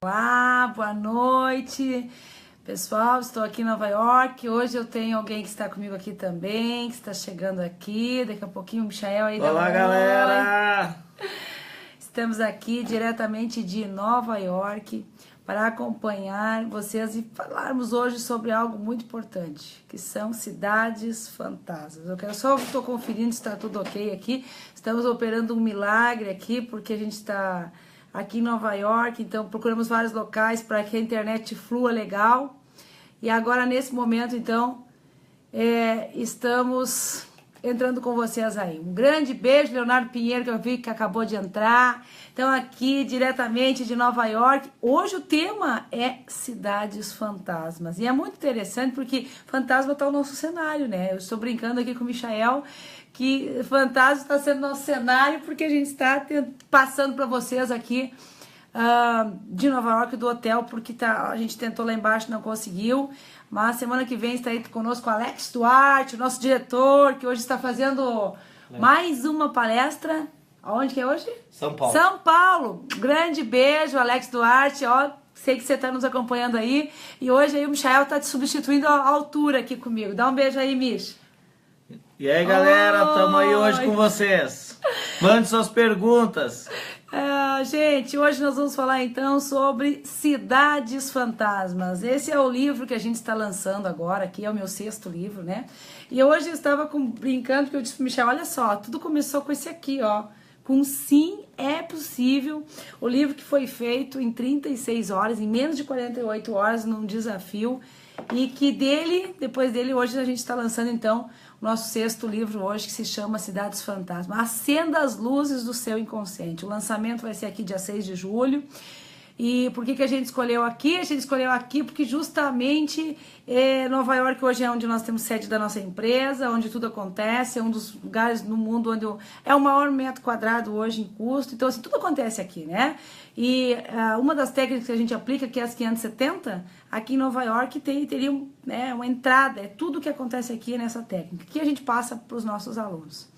Olá, boa noite, pessoal. Estou aqui em Nova York. Hoje eu tenho alguém que está comigo aqui também, que está chegando aqui. Daqui a pouquinho o Michael aí. Olá, galera! Estamos aqui diretamente de Nova York para acompanhar vocês e falarmos hoje sobre algo muito importante, que são cidades fantasmas. Estou conferindo se está tudo ok aqui. Estamos operando um milagre aqui, porque a gente está aqui em Nova York, então procuramos vários locais para que a internet flua legal. E agora, nesse momento, então, estamos entrando com vocês aí. Um grande beijo, Leonardo Pinheiro, que eu vi que acabou de entrar. Então, aqui, diretamente de Nova York. Hoje o tema é cidades fantasmas. E é muito interessante porque fantasma está no nosso cenário, né? Eu estou brincando aqui com o Michael que fantasma está sendo nosso cenário porque a gente está passando para vocês aqui de Nova York, do hotel, porque a gente tentou lá embaixo, não conseguiu. Mas semana que vem está aí conosco o Alex Duarte, o nosso diretor, que hoje está fazendo mais uma palestra. Aonde que é hoje? São Paulo. São Paulo. Grande beijo, Alex Duarte. Ó, sei que você está nos acompanhando aí. E hoje aí o Michael está te substituindo à altura aqui comigo. Dá um beijo aí, Mich. E aí, galera, estamos aí hoje com vocês. Mande suas perguntas. Gente, hoje nós vamos falar então sobre cidades fantasmas. Esse é o livro que a gente está lançando agora, aqui é o meu 6º livro, né? E hoje eu estava brincando, porque eu disse pro Michel, olha só, tudo começou com esse aqui, ó. Com Sim, é Possível. O livro que foi feito em 36 horas, em menos de 48 horas, num desafio. E que depois dele, hoje a gente está lançando então o nosso 6º livro hoje, que se chama Cidades Fantasmas. Acenda as luzes do seu inconsciente. O lançamento vai ser aqui dia 6 de julho. E por que a gente escolheu aqui? A gente escolheu aqui porque justamente Nova York hoje é onde nós temos sede da nossa empresa, onde tudo acontece, é um dos lugares no mundo onde é o maior metro quadrado hoje em custo. Então, assim, tudo acontece aqui, né? E uma das técnicas que a gente aplica, que é as 570, aqui em Nova York teria uma entrada, é tudo que acontece aqui nessa técnica, que a gente passa para os nossos alunos.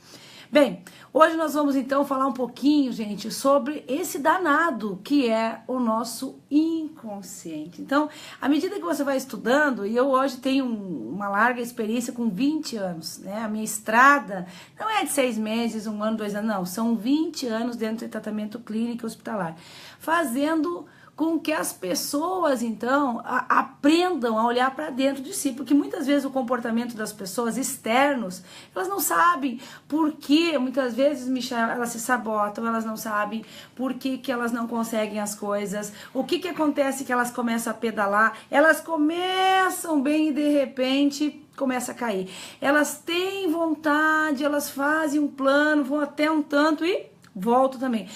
Bem, hoje nós vamos então falar um pouquinho, gente, sobre esse danado que é o nosso inconsciente. Então, à medida que você vai estudando, e eu hoje tenho uma larga experiência com 20 anos, né? A minha estrada não é de 6 meses, 1 ano, 2 anos, não. São 20 anos dentro de tratamento clínico e hospitalar, fazendo com que as pessoas, então, aprendam a olhar para dentro de si, porque muitas vezes o comportamento das pessoas externos, elas não sabem por que, muitas vezes, Michel, elas se sabotam, elas não sabem por que elas não conseguem as coisas, o que acontece que elas começam a pedalar, elas começam bem e de repente começa a cair. Elas têm vontade, elas fazem um plano, vão até um tanto e volto também.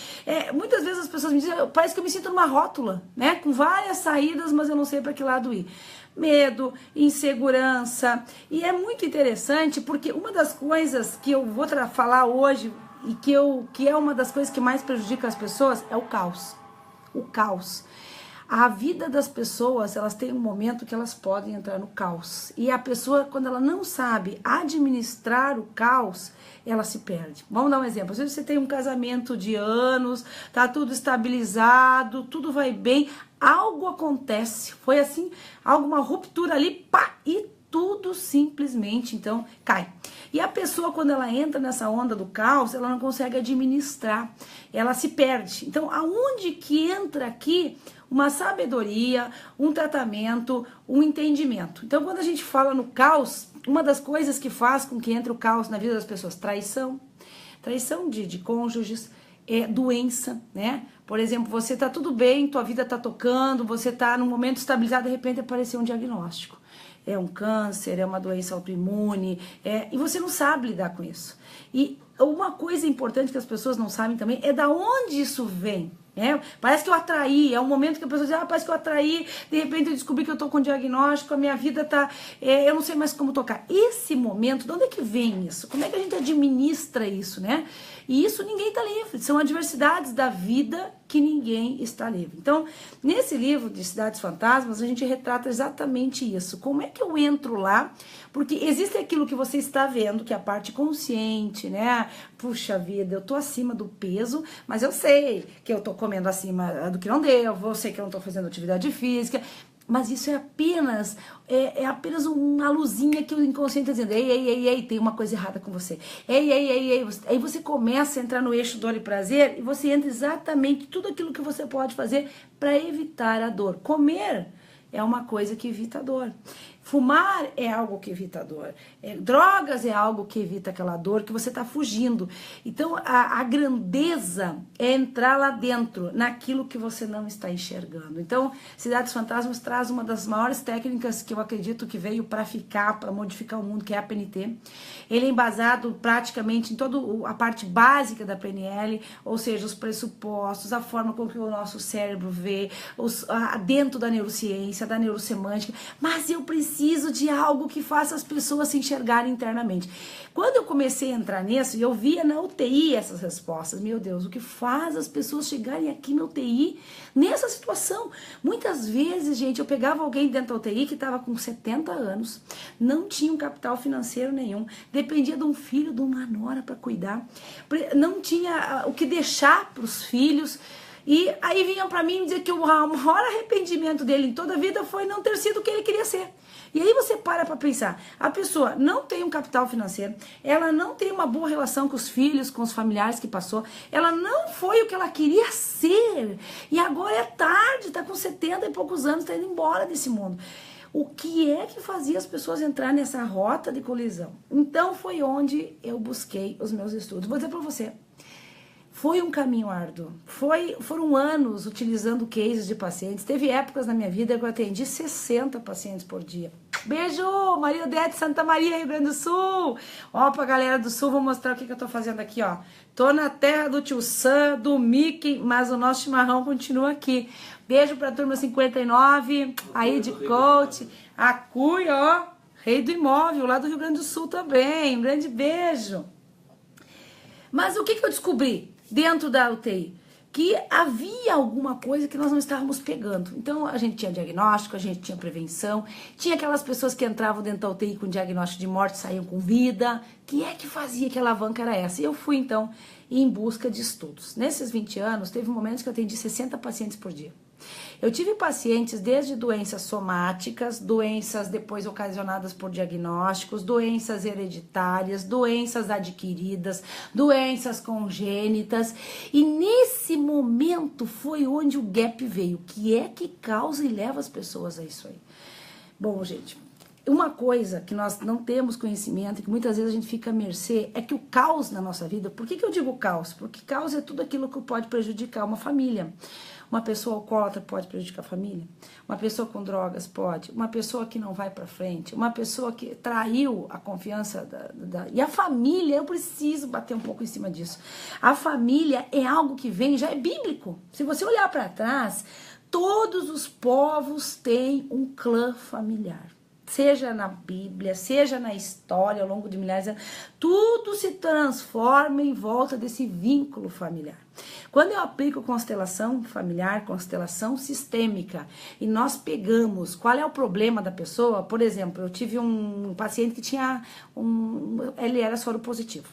Muitas vezes as pessoas me dizem, parece que eu me sinto numa rótula, né? Com várias saídas, mas eu não sei para que lado ir. Medo, insegurança. E é muito interessante porque uma das coisas que eu vou falar hoje e que é uma das coisas que mais prejudica as pessoas é o caos. O caos. A vida das pessoas, elas têm um momento que elas podem entrar no caos. E a pessoa, quando ela não sabe administrar o caos, ela se perde. Vamos dar um exemplo. Às vezes você tem um casamento de anos, tá tudo estabilizado, tudo vai bem, algo acontece, foi assim, alguma ruptura ali, pá, e tudo simplesmente, então, cai. E a pessoa, quando ela entra nessa onda do caos, ela não consegue administrar, ela se perde. Então, aonde que entra aqui uma sabedoria, um tratamento, um entendimento? Então, quando a gente fala no caos, uma das coisas que faz com que entre o caos na vida das pessoas, traição de cônjuges, doença, né? Por exemplo, você tá tudo bem, tua vida tá tocando, você tá num momento estabilizado, de repente apareceu um diagnóstico. É um câncer, é uma doença autoimune, e você não sabe lidar com isso. E uma coisa importante que as pessoas não sabem também é da onde isso vem. Parece que eu atraí, é um momento que a pessoa diz, parece que eu atraí, de repente eu descobri que eu tô com diagnóstico, a minha vida tá, eu não sei mais como tocar. Esse momento, de onde é que vem isso? Como é que a gente administra isso, né? E isso ninguém está livre. São adversidades da vida que ninguém está livre. Então, nesse livro de Cidades Fantasmas, a gente retrata exatamente isso. Como é que eu entro lá? Porque existe aquilo que você está vendo, que é a parte consciente, né? Puxa vida, eu tô acima do peso, mas eu sei que eu tô comendo acima do que não devo, eu sei que eu não tô fazendo atividade física, mas isso é apenas uma luzinha que o inconsciente está dizendo, ei, tem uma coisa errada com você. Ei. Aí você começa a entrar no eixo dor e prazer e você entra exatamente tudo aquilo que você pode fazer para evitar a dor. Comer é uma coisa que evita a dor. Fumar é algo que evita a dor. Drogas é algo que evita aquela dor que você está fugindo. Então, a grandeza é entrar lá dentro, naquilo que você não está enxergando. Então, Cidades Fantasmas traz uma das maiores técnicas que eu acredito que veio para ficar, para modificar o mundo, que é a PNT. Ele é embasado praticamente em toda a parte básica da PNL, ou seja, os pressupostos, a forma como que o nosso cérebro vê, dentro da neurociência, da neurosemântica. Mas eu preciso de algo que faça as pessoas se enxergarem internamente. Quando eu comecei a entrar nisso, e eu via na UTI essas respostas, meu Deus, o que faz as pessoas chegarem aqui na UTI nessa situação? Muitas vezes, gente, eu pegava alguém dentro da UTI que estava com 70 anos, não tinha um capital financeiro nenhum, dependia de um filho, de uma nora para cuidar, não tinha o que deixar para os filhos. E aí vinham para mim dizer que o maior arrependimento dele em toda a vida foi não ter sido o que ele queria ser. E aí você para pensar, a pessoa não tem um capital financeiro, ela não tem uma boa relação com os filhos, com os familiares que passou, ela não foi o que ela queria ser, e agora é tarde, tá com 70 e poucos anos, tá indo embora desse mundo. O que é que fazia as pessoas entrar nessa rota de colisão? Então foi onde eu busquei os meus estudos. Vou dizer para você, foi um caminho árduo, foram anos utilizando cases de pacientes. Teve épocas na minha vida que eu atendi 60 pacientes por dia. Beijo, Maria Odete, Santa Maria, Rio Grande do Sul. Ó, pra galera do Sul, vou mostrar o que eu tô fazendo aqui, ó. Tô na terra do Tio Sam, do Mickey, mas o nosso chimarrão continua aqui. Beijo pra turma 59, aí de coach, a Cui, ó, rei do imóvel, lá do Rio Grande do Sul também. Um grande beijo. Mas o que eu descobri dentro da UTI? Que havia alguma coisa que nós não estávamos pegando. Então, a gente tinha diagnóstico, a gente tinha prevenção, tinha aquelas pessoas que entravam dentro da UTI com diagnóstico de morte, saíam com vida. O que é que fazia? Que alavanca era essa? E eu fui, então, em busca de estudos. Nesses 20 anos, teve momentos que eu atendi 60 pacientes por dia. Eu tive pacientes desde doenças somáticas, doenças depois ocasionadas por diagnósticos, doenças hereditárias, doenças adquiridas, doenças congênitas. E nesse momento foi onde o gap veio. O que é que causa e leva as pessoas a isso aí? Bom, gente, uma coisa que nós não temos conhecimento e que muitas vezes a gente fica à mercê é que o caos na nossa vida... Por que eu digo caos? Porque caos é tudo aquilo que pode prejudicar uma família. Uma pessoa alcoólatra pode prejudicar a família, uma pessoa com drogas pode, uma pessoa que não vai para frente, uma pessoa que traiu a confiança E a família, eu preciso bater um pouco em cima disso. A família é algo que vem, já é bíblico. Se você olhar para trás, todos os povos têm um clã familiar. Seja na Bíblia, seja na história ao longo de milhares de anos, tudo se transforma em volta desse vínculo familiar. Quando eu aplico constelação familiar, constelação sistêmica, e nós pegamos qual é o problema da pessoa, por exemplo, eu tive um paciente que tinha ele era soro positivo.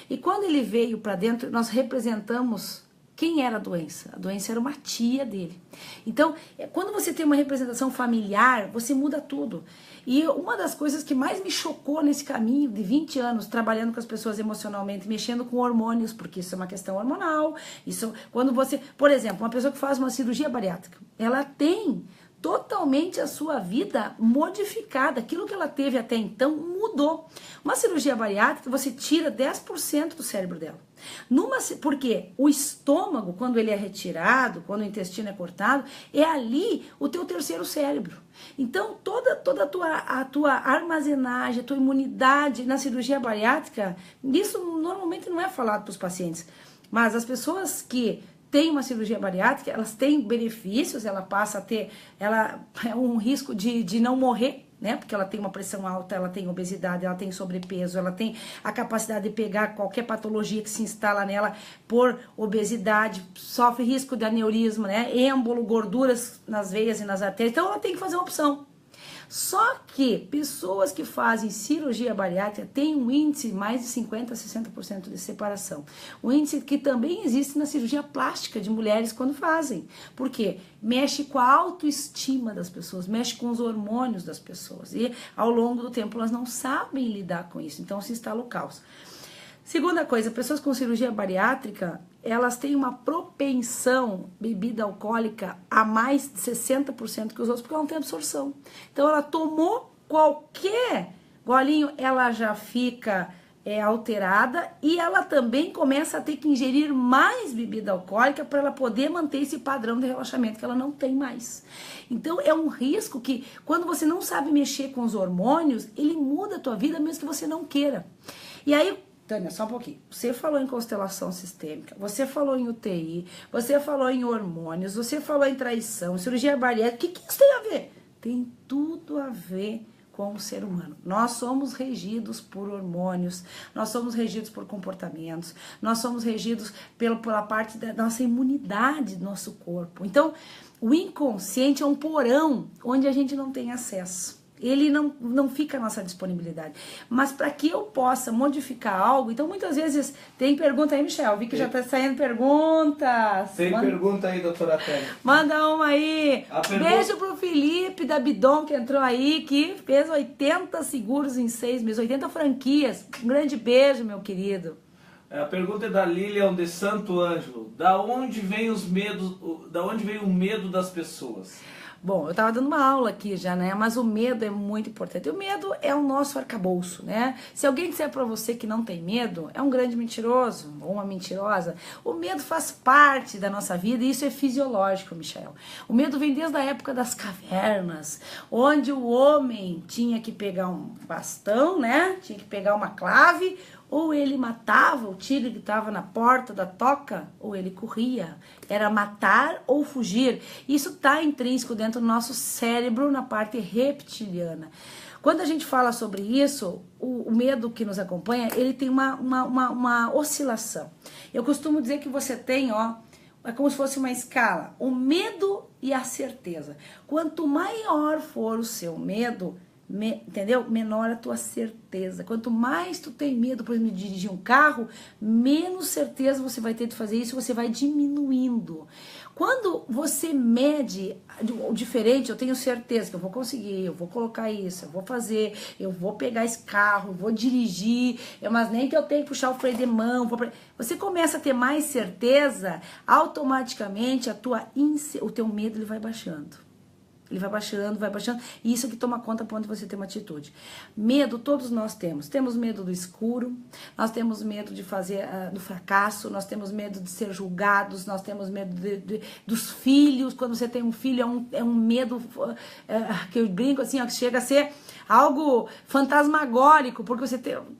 E quando ele veio para dentro, nós representamos quem era a doença? A doença era uma tia dele. Então, quando você tem uma representação familiar, você muda tudo. E uma das coisas que mais me chocou nesse caminho de 20 anos, trabalhando com as pessoas emocionalmente, mexendo com hormônios, porque isso é uma questão hormonal. Isso, quando você, por exemplo, uma pessoa que faz uma cirurgia bariátrica, ela tem totalmente a sua vida modificada. Aquilo que ela teve até então mudou. Uma cirurgia bariátrica, você tira 10% do cérebro dela. Porque o estômago, quando ele é retirado, quando o intestino é cortado, é ali o teu terceiro cérebro. Então, toda a tua armazenagem, a tua imunidade na cirurgia bariátrica, isso normalmente não é falado para os pacientes. Mas as pessoas que tem uma cirurgia bariátrica, elas têm benefícios, ela passa a ter um risco de não morrer, né? Porque ela tem uma pressão alta, ela tem obesidade, ela tem sobrepeso, ela tem a capacidade de pegar qualquer patologia que se instala nela por obesidade, sofre risco de aneurisma, né? Êmbolo, gorduras nas veias e nas artérias. Então ela tem que fazer uma opção. Só que pessoas que fazem cirurgia bariátrica têm um índice mais de 50% a 60% de separação. Um índice que também existe na cirurgia plástica de mulheres quando fazem. Por quê? Mexe com a autoestima das pessoas, mexe com os hormônios das pessoas. E ao longo do tempo elas não sabem lidar com isso, então se instala o caos. Segunda coisa, pessoas com cirurgia bariátrica, elas têm uma propensão bebida alcoólica a mais de 60% que os outros, porque ela não tem absorção. Então ela tomou qualquer golinho, ela já fica alterada e ela também começa a ter que ingerir mais bebida alcoólica para ela poder manter esse padrão de relaxamento que ela não tem mais. Então é um risco que quando você não sabe mexer com os hormônios, ele muda a tua vida mesmo que você não queira. E aí, Tânia, só um pouquinho. Você falou em constelação sistêmica, você falou em UTI, você falou em hormônios, você falou em traição, cirurgia bariátrica. O que isso tem a ver? Tem tudo a ver com o ser humano. Nós somos regidos por hormônios, nós somos regidos por comportamentos, nós somos regidos pela parte da nossa imunidade do nosso corpo. Então, o inconsciente é um porão onde a gente não tem acesso. Ele não fica à nossa disponibilidade. Mas para que eu possa modificar algo, então muitas vezes tem pergunta aí, Michel. Vi que já está saindo perguntas. Tem pergunta aí, doutora Tânia. Manda uma aí. Beijo pro Felipe da Bidon que entrou aí, que fez 80 seguros em 6 meses, 80 franquias. Um grande beijo, meu querido. A pergunta é da Lilian de Santo Ângelo. Da onde vem os medos, da onde vem o medo das pessoas? Bom, eu estava dando uma aula aqui já, né? Mas o medo é muito importante. O medo é o nosso arcabouço, né? Se alguém disser para você que não tem medo, é um grande mentiroso ou uma mentirosa. O medo faz parte da nossa vida e isso é fisiológico, Michel. O medo vem desde a época das cavernas, onde o homem tinha que pegar um bastão, né? Tinha que pegar uma clave, ou ele matava o tigre que estava na porta da toca, ou ele corria. Era matar ou fugir. Isso está intrínseco dentro do nosso cérebro, na parte reptiliana. Quando a gente fala sobre isso, o medo que nos acompanha, ele tem uma oscilação. Eu costumo dizer que você tem, é como se fosse uma escala. O medo e a certeza. Quanto maior for o seu medo, entendeu? Menor a tua certeza. Quanto mais tu tem medo, por exemplo, de dirigir um carro, menos certeza você vai ter de fazer isso, você vai diminuindo. Quando você mede o diferente, eu tenho certeza que eu vou conseguir, eu vou colocar isso, eu vou fazer, eu vou pegar esse carro, eu vou dirigir, mas nem que eu tenha que puxar o freio de mão. Você começa a ter mais certeza, automaticamente o teu medo ele vai baixando. Ele vai baixando, e isso que toma conta para onde você tem uma atitude. Medo, todos nós temos. Temos medo do escuro, nós temos medo de fazer do fracasso, nós temos medo de ser julgados, nós temos medo dos filhos. Quando você tem um filho, é um medo que eu brinco assim, que chega a ser algo fantasmagórico, porque você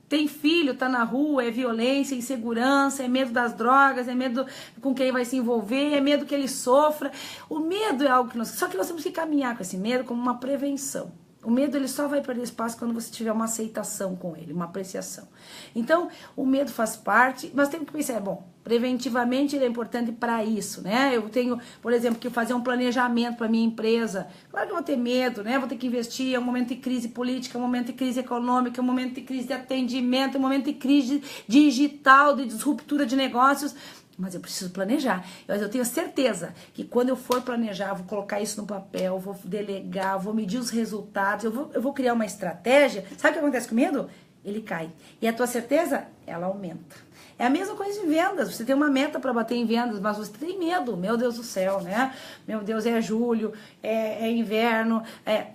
tem filho, tá na rua, é violência, insegurança, é medo das drogas, é medo com quem vai se envolver, é medo que ele sofra. O medo é algo que só que nós temos que caminhar com esse medo como uma prevenção. O medo ele só vai perder espaço quando você tiver uma aceitação com ele, uma apreciação. Então, o medo faz parte, mas tem que pensar, preventivamente ele é importante para isso, né? Eu tenho, por exemplo, que fazer um planejamento para minha empresa. Claro que eu vou ter medo, né? Vou ter que investir, é um momento de crise política, é um momento de crise econômica, é um momento de crise de atendimento, é um momento de crise digital, de disruptura de negócios. Mas eu preciso planejar. Mas eu tenho certeza que quando eu for planejar, eu vou colocar isso no papel, vou delegar, vou medir os resultados, eu vou criar uma estratégia. Sabe o que acontece com o medo? Ele cai. E a tua certeza, ela aumenta. É a mesma coisa em vendas. Você tem uma meta para bater em vendas, mas você tem medo. Meu Deus do céu, né? Meu Deus, é julho, é inverno.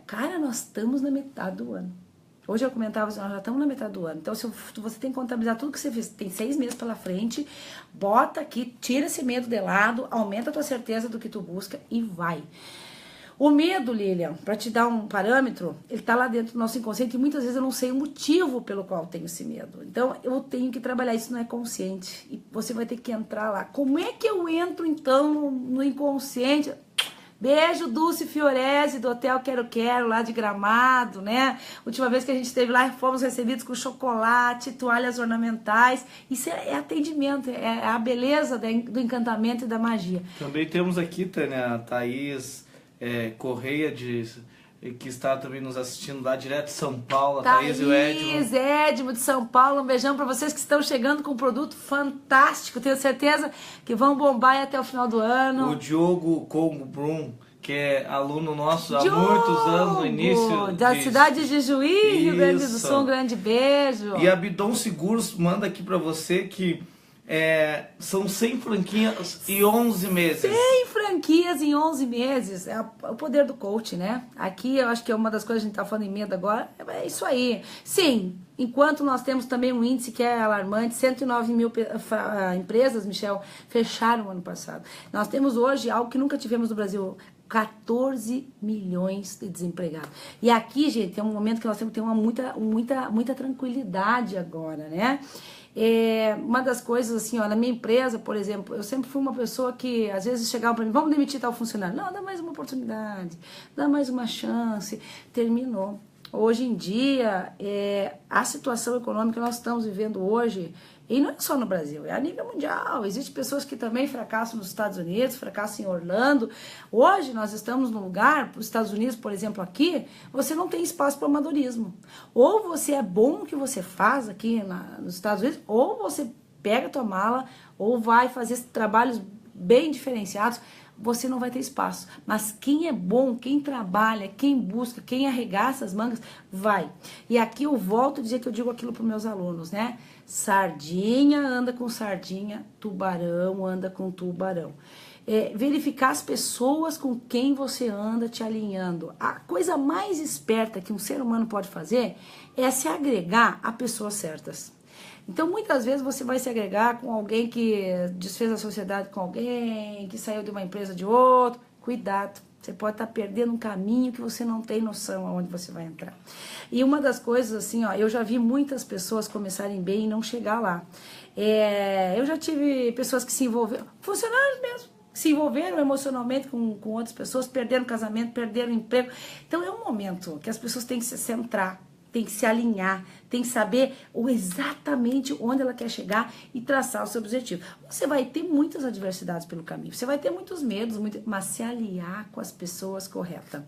Cara, nós estamos na metade do ano. Hoje eu comentava assim, nós já estamos na metade do ano. Então, se você tem que contabilizar tudo que você fez, tem 6 meses pela frente, bota aqui, tira esse medo de lado, aumenta a tua certeza do que tu busca e vai. O medo, Lilian, para te dar um parâmetro, ele tá lá dentro do nosso inconsciente e muitas vezes eu não sei o motivo pelo qual eu tenho esse medo. Então, eu tenho que trabalhar, isso não é consciente. E você vai ter que entrar lá. Como é que eu entro, então, no inconsciente? Beijo, Dulce Fiorese, do Hotel Quero Quero, lá de Gramado, né? Última vez que a gente esteve lá, fomos recebidos com chocolate, toalhas ornamentais. Isso é atendimento, é a beleza do encantamento e da magia. Também temos aqui, Tânia, a Thaís Correia, que está também nos assistindo lá direto de São Paulo, a Thaís e o Edmo de São Paulo, um beijão para vocês que estão chegando com um produto fantástico, tenho certeza que vão bombar aí até o final do ano. O Diogo Congo Brum, que é aluno nosso há muitos anos, no início da cidade de Juiz, Rio Grande do Sul, um grande beijo. E a Bidon Seguros manda aqui para você que são 100 franquias e 11 meses. 100 franquias em 11 meses. É o poder do coach, né? Aqui eu acho que é uma das coisas que a gente tá falando em medo agora. É isso aí. Sim, enquanto nós temos também um índice que é alarmante, 109 mil empresas, Michel, fecharam o ano passado. Nós temos hoje algo que nunca tivemos no Brasil, 14 milhões de desempregados. E aqui, gente, é um momento que nós temos que ter muita tranquilidade agora, né? Uma das coisas assim, ó, na minha empresa, por exemplo, eu sempre fui uma pessoa que às vezes chegava para mim, vamos demitir tal funcionário. Não, dá mais uma oportunidade, dá mais uma chance. Terminou. Hoje em dia, a situação econômica que nós estamos vivendo hoje, e não é só no Brasil, é a nível mundial. Existem pessoas que também fracassam nos Estados Unidos, fracassam em Orlando. Hoje nós estamos num lugar, os Estados Unidos, por exemplo, aqui, você não tem espaço para amadorismo. Ou você é bom no que você faz aqui nos Estados Unidos, ou você pega a tua mala, ou vai fazer trabalhos bem diferenciados, você não vai ter espaço. Mas quem é bom, quem trabalha, quem busca, quem arregaça as mangas, vai. E aqui eu volto a dizer que eu digo aquilo para os meus alunos, né? Sardinha anda com sardinha, tubarão anda com tubarão. Verificar as pessoas com quem você anda te alinhando. A coisa mais esperta que um ser humano pode fazer é se agregar a pessoas certas. Então, muitas vezes você vai se agregar com alguém que desfez a sociedade com alguém, que saiu de uma empresa de outro. Cuidado, você pode estar perdendo um caminho que você não tem noção aonde você vai entrar. E uma das coisas, assim, ó, eu já vi muitas pessoas começarem bem e não chegar lá. Eu já tive pessoas que se envolveram, funcionários mesmo, que se envolveram emocionalmente com outras pessoas, perderam casamento, perderam emprego. Então, é um momento que as pessoas têm que se centrar, tem que se alinhar, tem que saber exatamente onde ela quer chegar e traçar o seu objetivo. Você vai ter muitas adversidades pelo caminho, você vai ter muitos medos, mas se aliar com as pessoas corretas.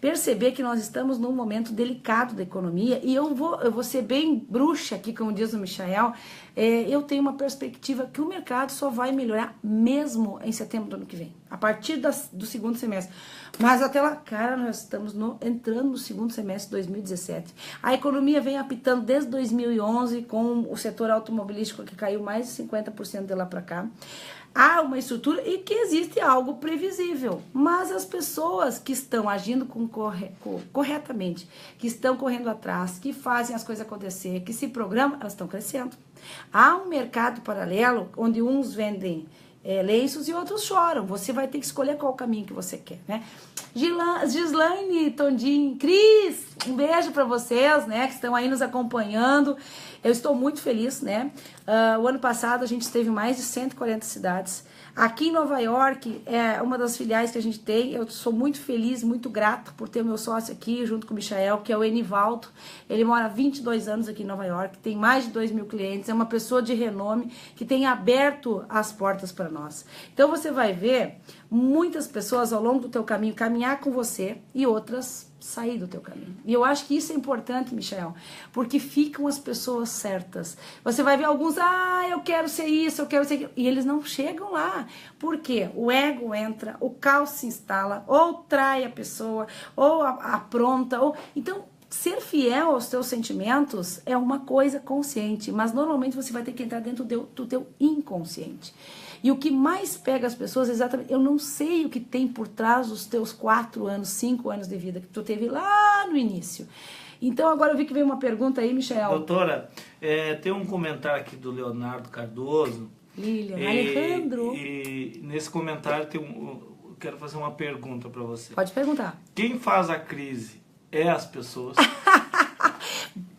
Perceber que nós estamos num momento delicado da economia e eu vou ser bem bruxa aqui, como diz o Michael, eu tenho uma perspectiva que o mercado só vai melhorar mesmo em setembro do ano que vem, a partir do segundo semestre. Mas até lá, cara, nós estamos entrando no segundo semestre de 2017. A economia vem apitando desde 2011 com o setor automobilístico que caiu mais de 50% de lá para cá. Há uma estrutura e que existe algo previsível, mas as pessoas que estão agindo corretamente, que estão correndo atrás, que fazem as coisas acontecer, que se programam, elas estão crescendo. Há um mercado paralelo onde uns vendem lenços e outros choram. Você vai ter que escolher qual caminho que você quer, né? Gislaine, Tondim, Cris, um beijo para vocês, né, que estão aí nos acompanhando. Eu estou muito feliz, né? O ano passado a gente esteve em mais de 140 cidades. Aqui em Nova York, é uma das filiais que a gente tem. Eu sou muito feliz, muito grato por ter o meu sócio aqui, junto com o Michael, que é o Enivaldo. Ele mora há 22 anos aqui em Nova York, tem mais de 2.000 clientes, é uma pessoa de renome que tem aberto as portas para nós. Então você vai ver muitas pessoas ao longo do teu caminho caminhar com você e outras sair do teu caminho. E eu acho que isso é importante, Michael, porque ficam as pessoas certas. Você vai ver alguns, eu quero ser isso, eu quero ser aquilo, e eles não chegam lá. Por quê? O ego entra, o caos se instala, ou trai a pessoa, ou apronta, ou... Então, ser fiel aos teus sentimentos é uma coisa consciente, mas normalmente você vai ter que entrar dentro do teu inconsciente. E o que mais pega as pessoas é exatamente, eu não sei o que tem por trás dos teus 4 anos, 5 anos de vida que tu teve lá no início. Então agora eu vi que veio uma pergunta aí, Michael. Doutora, tem um comentário aqui do Leonardo Cardoso. Alejandro. E nesse comentário eu quero fazer uma pergunta para você. Pode perguntar. Quem faz a crise é as pessoas?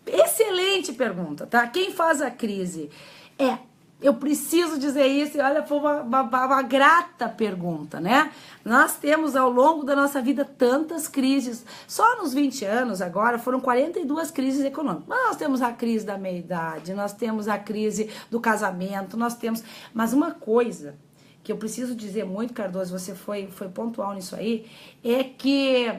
Excelente pergunta, tá? Quem faz a crise é Eu preciso dizer isso, e olha, foi uma grata pergunta, né? Nós temos ao longo da nossa vida tantas crises. Só nos 20 anos agora foram 42 crises econômicas. Nós temos a crise da meia-idade, nós temos a crise do casamento, nós temos... Mas uma coisa que eu preciso dizer muito, Cardoso, você foi pontual nisso aí, é que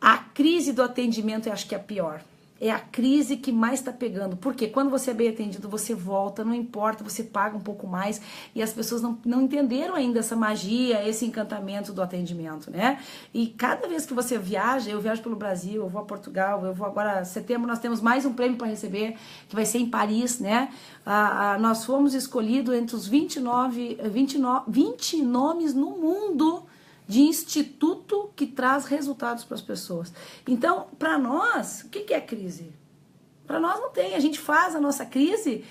a crise do atendimento eu acho que é a pior. É a crise que mais está pegando. Porque quando você é bem atendido, você volta, não importa, você paga um pouco mais. E as pessoas não entenderam ainda essa magia, esse encantamento do atendimento, né? E cada vez que você viaja, eu viajo pelo Brasil, eu vou a Portugal, eu vou agora, em setembro, nós temos mais um prêmio para receber, que vai ser em Paris, né? Nós fomos escolhidos entre os 20 nomes no mundo de instituto que traz resultados para as pessoas. Então, para nós, o que é crise? Para nós não tem, a gente faz a nossa crise,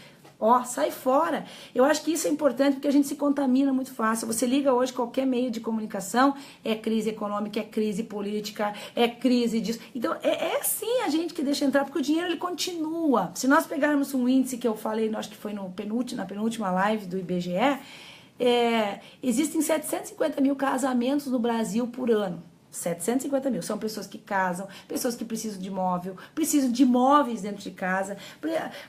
sai fora. Eu acho que isso é importante porque a gente se contamina muito fácil. Você liga hoje qualquer meio de comunicação, é crise econômica, é crise política, é crise disso. Então, é sim a gente que deixa entrar, porque o dinheiro ele continua. Se nós pegarmos um índice que eu falei, acho que foi na penúltima live do IBGE, existem 750 mil casamentos no Brasil por ano. 750 mil. São pessoas que casam, pessoas que precisam de imóvel, precisam de imóveis dentro de casa.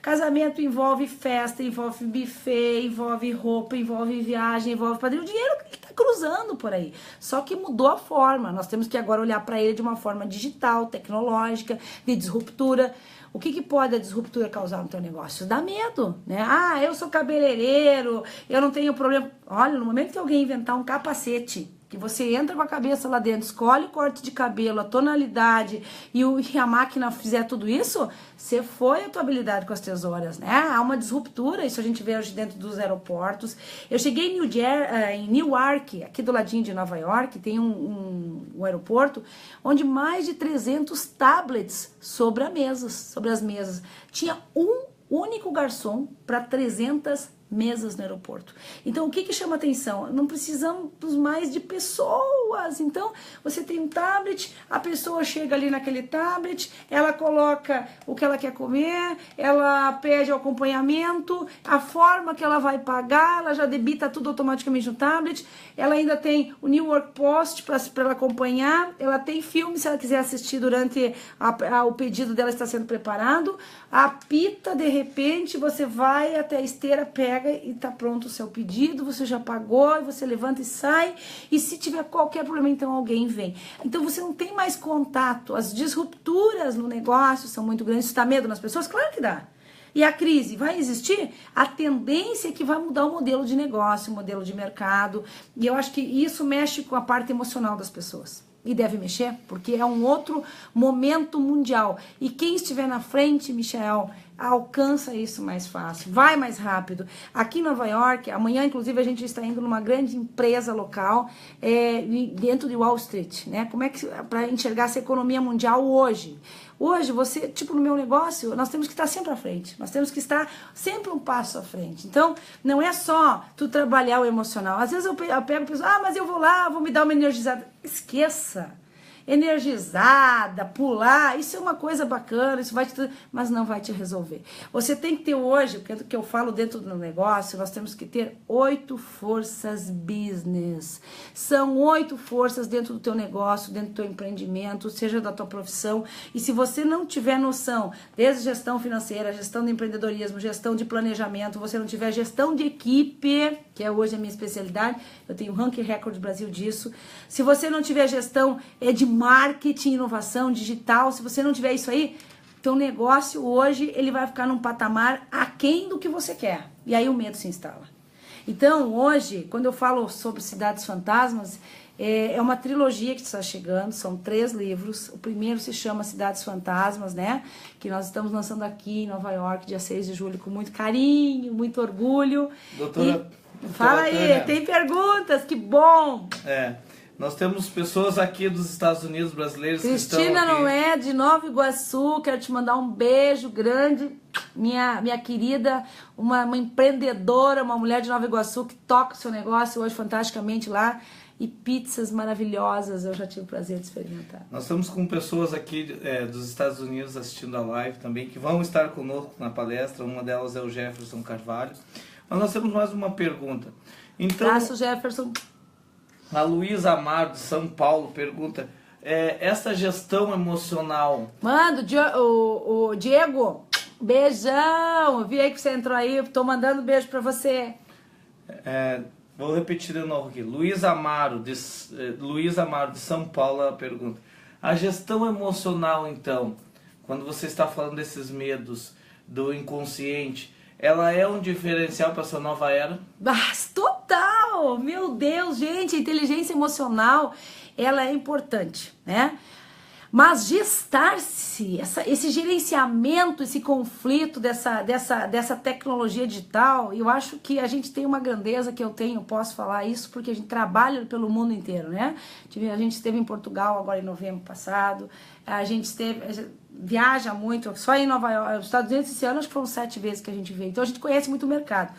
Casamento envolve festa, envolve buffet, envolve roupa, envolve viagem, envolve padrinho. O dinheiro que está cruzando por aí. Só que mudou a forma. Nós temos que agora olhar para ele de uma forma digital, tecnológica, de disruptura. O que pode a disruptura causar no teu negócio? Dá medo, né? Eu sou cabeleireiro, eu não tenho problema. Olha, no momento que alguém inventar um capacete, que você entra com a cabeça lá dentro, escolhe o corte de cabelo, a tonalidade e a máquina fizer tudo isso, você foi a tua habilidade com as tesouras, né? Há uma disruptura, isso a gente vê hoje dentro dos aeroportos. Eu cheguei em Newark, aqui do ladinho de Nova York, tem um aeroporto, onde mais de 300 tablets sobre as mesas. Tinha um único garçom para 300 mesas no aeroporto. Então, o que chama atenção? Não precisamos mais de pessoas. Então, você tem um tablet, a pessoa chega ali naquele tablet, ela coloca o que ela quer comer, ela pede o acompanhamento, a forma que ela vai pagar, ela já debita tudo automaticamente no tablet, ela ainda tem o New York Post para ela acompanhar, ela tem filme se ela quiser assistir durante o pedido dela está sendo preparado, apita, de repente, você vai até a esteira, pega e está pronto o seu pedido, você já pagou, e você levanta e sai, e se tiver qualquer problema, então alguém vem. Então você não tem mais contato, as disrupturas no negócio são muito grandes. Isso dá medo nas pessoas? Claro que dá. E a crise vai existir? A tendência é que vai mudar o modelo de negócio, o modelo de mercado, e eu acho que isso mexe com a parte emocional das pessoas. E deve mexer, porque é um outro momento mundial. E quem estiver na frente, Michel, alcança isso mais fácil, vai mais rápido. Aqui em Nova York, amanhã, inclusive, a gente está indo numa grande empresa local, dentro de Wall Street, né? Como é que, para enxergar essa economia mundial hoje? Hoje, você, tipo no meu negócio, nós temos que estar sempre à frente. Nós temos que estar sempre um passo à frente. Então, não é só tu trabalhar o emocional. Às vezes eu pego e penso, mas eu vou lá, vou me dar uma energizada. Esqueça. Energizada, pular, isso é uma coisa bacana, isso vai te... mas não vai te resolver. Você tem que ter hoje, o que eu falo dentro do negócio, nós temos que ter 8 forças business. São 8 forças dentro do teu negócio, dentro do teu empreendimento, seja da tua profissão. E se você não tiver noção, desde gestão financeira, gestão de empreendedorismo, gestão de planejamento, você não tiver gestão de equipe, que é hoje a minha especialidade, eu tenho ranking recorde Brasil disso. Se você não tiver gestão de marketing, inovação, digital, se você não tiver isso aí, teu negócio hoje, ele vai ficar num patamar aquém do que você quer. E aí o medo se instala. Então, hoje, quando eu falo sobre Cidades Fantasmas, é uma trilogia que está chegando, são 3 livros. O primeiro se chama Cidades Fantasmas, né? Que nós estamos lançando aqui em Nova York, dia 6 de julho, com muito carinho, muito orgulho. Doutora, fala aí, Tânia, tem perguntas, que bom! Nós temos pessoas aqui dos Estados Unidos, brasileiros, Cristina que estão aqui. Noé, de Nova Iguaçu, quero te mandar um beijo grande. Minha querida, uma empreendedora, uma mulher de Nova Iguaçu que toca o seu negócio hoje fantasticamente lá. E pizzas maravilhosas, eu já tive o prazer de experimentar. Nós estamos com pessoas aqui dos Estados Unidos assistindo a live também, que vão estar conosco na palestra. Uma delas é o Jefferson Carvalho. Mas nós temos mais uma pergunta. Então, Abraço, Jefferson. a Luísa Amaro, de São Paulo, pergunta, essa gestão emocional... Manda, o Diego, beijão. Eu vi aí que você entrou aí, tô mandando beijo pra você. Vou repetir de novo aqui. Luísa Amaro, de São Paulo, ela pergunta, a gestão emocional, então, quando você está falando desses medos do inconsciente, ela é um diferencial para essa nova era? Mas total! Meu Deus, gente, a inteligência emocional, ela é importante, né? Mas gestar-se, esse gerenciamento, esse conflito dessa tecnologia digital, eu acho que a gente tem uma grandeza que eu posso falar isso, porque a gente trabalha pelo mundo inteiro, né? A gente esteve em Portugal agora em novembro passado, a gente viaja muito, só em Nova York, nos Estados Unidos esse ano acho que foram 7 vezes que a gente veio, então a gente conhece muito o mercado.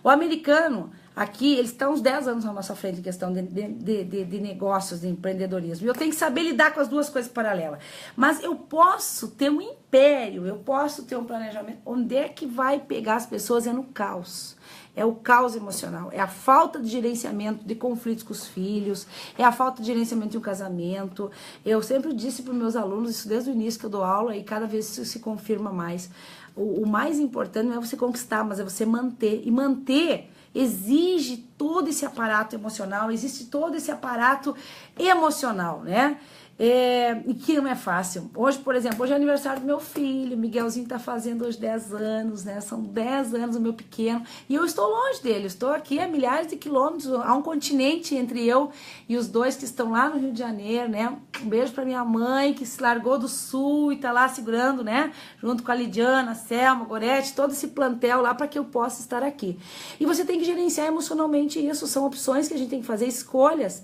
O americano, aqui, eles estão uns 10 anos na nossa frente em questão de negócios, de empreendedorismo. E eu tenho que saber lidar com as duas coisas paralelas. Mas eu posso ter um império, eu posso ter um planejamento. Onde é que vai pegar as pessoas? É no caos. É o caos emocional, é a falta de gerenciamento de conflitos com os filhos, é a falta de gerenciamento de um casamento. Eu sempre disse para os meus alunos, isso desde o início que eu dou aula, e cada vez isso se confirma mais. O mais importante não é você conquistar, mas é você manter. E manter exige todo esse aparato emocional, existe todo esse aparato emocional, né? E que não é fácil. Hoje, por exemplo, hoje é aniversário do meu filho, Miguelzinho tá fazendo hoje 10 anos, né? São 10 anos o meu pequeno, e eu estou longe dele, estou aqui a milhares de quilômetros, há um continente entre eu e os dois que estão lá no Rio de Janeiro, né? Um beijo pra minha mãe, que se largou do sul e tá lá segurando, né? Junto com a Lidiana, a Selma, a Gorete, todo esse plantel lá para que eu possa estar aqui. E você tem que gerenciar emocionalmente isso, são opções que a gente tem que fazer, escolhas,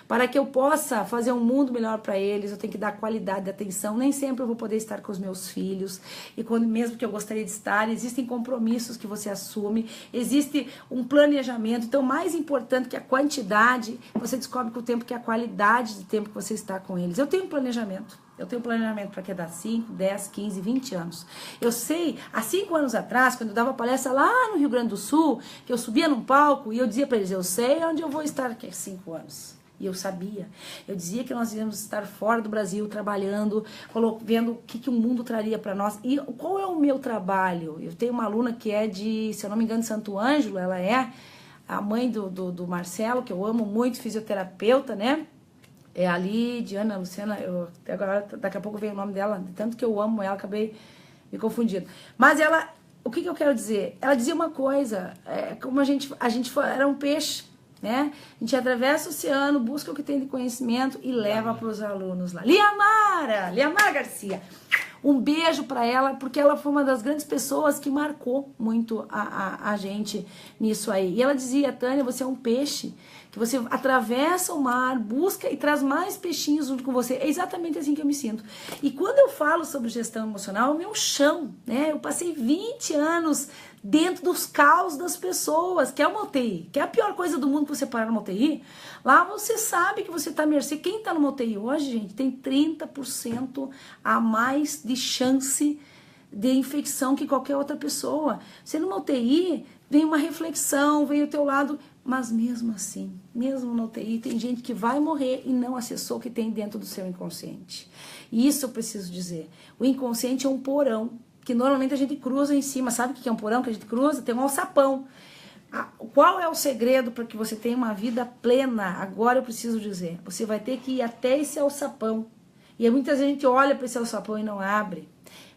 para que eu possa fazer um mundo melhor para eles. Eu tenho que dar qualidade de atenção. Nem sempre eu vou poder estar com os meus filhos, e quando mesmo que eu gostaria de estar, existem compromissos que você assume, existe um planejamento. Então, mais importante que a quantidade, você descobre com o tempo que é a qualidade de tempo que você está com eles. Eu tenho um planejamento. Eu tenho um planejamento para que dá 5, 10, 15, 20 anos. Eu sei, há 5 anos atrás, quando eu dava palestra lá no Rio Grande do Sul, que eu subia num palco e eu dizia para eles, eu sei onde eu vou estar daqui a 5 anos. E eu sabia. Eu dizia que nós íamos estar fora do Brasil, trabalhando, vendo o que o mundo traria para nós. E qual é o meu trabalho? Eu tenho uma aluna que é de, se eu não me engano, de Santo Ângelo. Ela é a mãe do Marcelo, que eu amo muito, fisioterapeuta, né? É a Lidiana, Luciana, agora daqui a pouco vem o nome dela, tanto que eu amo ela, acabei me confundindo. Mas ela, o que eu quero dizer? Ela dizia uma coisa, como a gente era um peixe, né? A gente atravessa o oceano, busca o que tem de conhecimento e leva para os alunos lá. Liamara Garcia, um beijo para ela, porque ela foi uma das grandes pessoas que marcou muito a gente nisso aí. E ela dizia, Tânia, você é um peixe, que você atravessa o mar, busca e traz mais peixinhos junto com você. É exatamente assim que eu me sinto. E quando eu falo sobre gestão emocional, é o meu chão, né? Eu passei 20 anos dentro dos caos das pessoas, que é uma UTI, que é a pior coisa do mundo que você parar numa UTI. Lá você sabe que você está à mercê. Quem está numa UTI hoje, gente, tem 30% a mais de chance de infecção que qualquer outra pessoa. Você numa UTI, vem uma reflexão, vem o teu lado, mas mesmo assim, mesmo na UTI, tem gente que vai morrer e não acessou o que tem dentro do seu inconsciente. E isso eu preciso dizer. O inconsciente é um porão, que normalmente a gente cruza em cima. Sabe o que é um porão que a gente cruza? Tem um alçapão. Qual é o segredo para que você tenha uma vida plena? Agora eu preciso dizer. Você vai ter que ir até esse alçapão. E muitas vezes a gente olha para esse alçapão e não abre.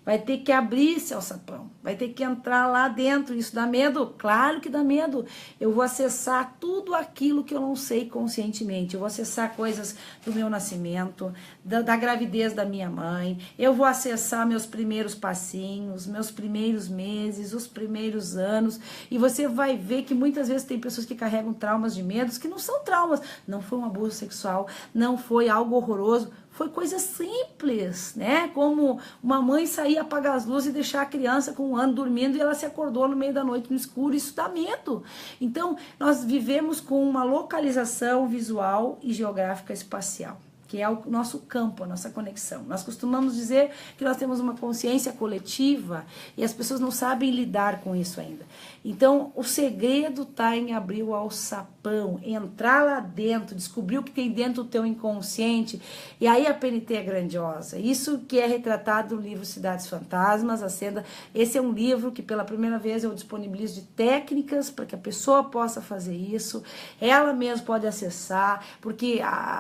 Vai ter que abrir esse alçapão, vai ter que entrar lá dentro. Isso dá medo? Claro que dá medo. Eu vou acessar tudo aquilo que eu não sei conscientemente. Eu vou acessar coisas do meu nascimento, da gravidez da minha mãe. Eu vou acessar meus primeiros passinhos, meus primeiros meses, os primeiros anos. E você vai ver que muitas vezes tem pessoas que carregam traumas de medos que não são traumas. Não foi um abuso sexual, não foi algo horroroso. Foi coisa simples, né? Como uma mãe sair, apagar as luzes e deixar a criança com 1 ano dormindo e ela se acordou no meio da noite no escuro. Isso dá medo. Então, nós vivemos com uma localização visual e geográfica espacial. que é o nosso campo, a nossa conexão. Nós costumamos dizer que nós temos uma consciência coletiva e as pessoas não sabem lidar com isso ainda. Então, o segredo está em abrir o alçapão, entrar lá dentro, descobrir o que tem dentro do teu inconsciente, e aí a PNT é grandiosa. Isso que é retratado no livro Cidades Fantasmas, a Senda. Esse é um livro que pela primeira vez eu disponibilizo de técnicas para que a pessoa possa fazer isso, ela mesma pode acessar, porque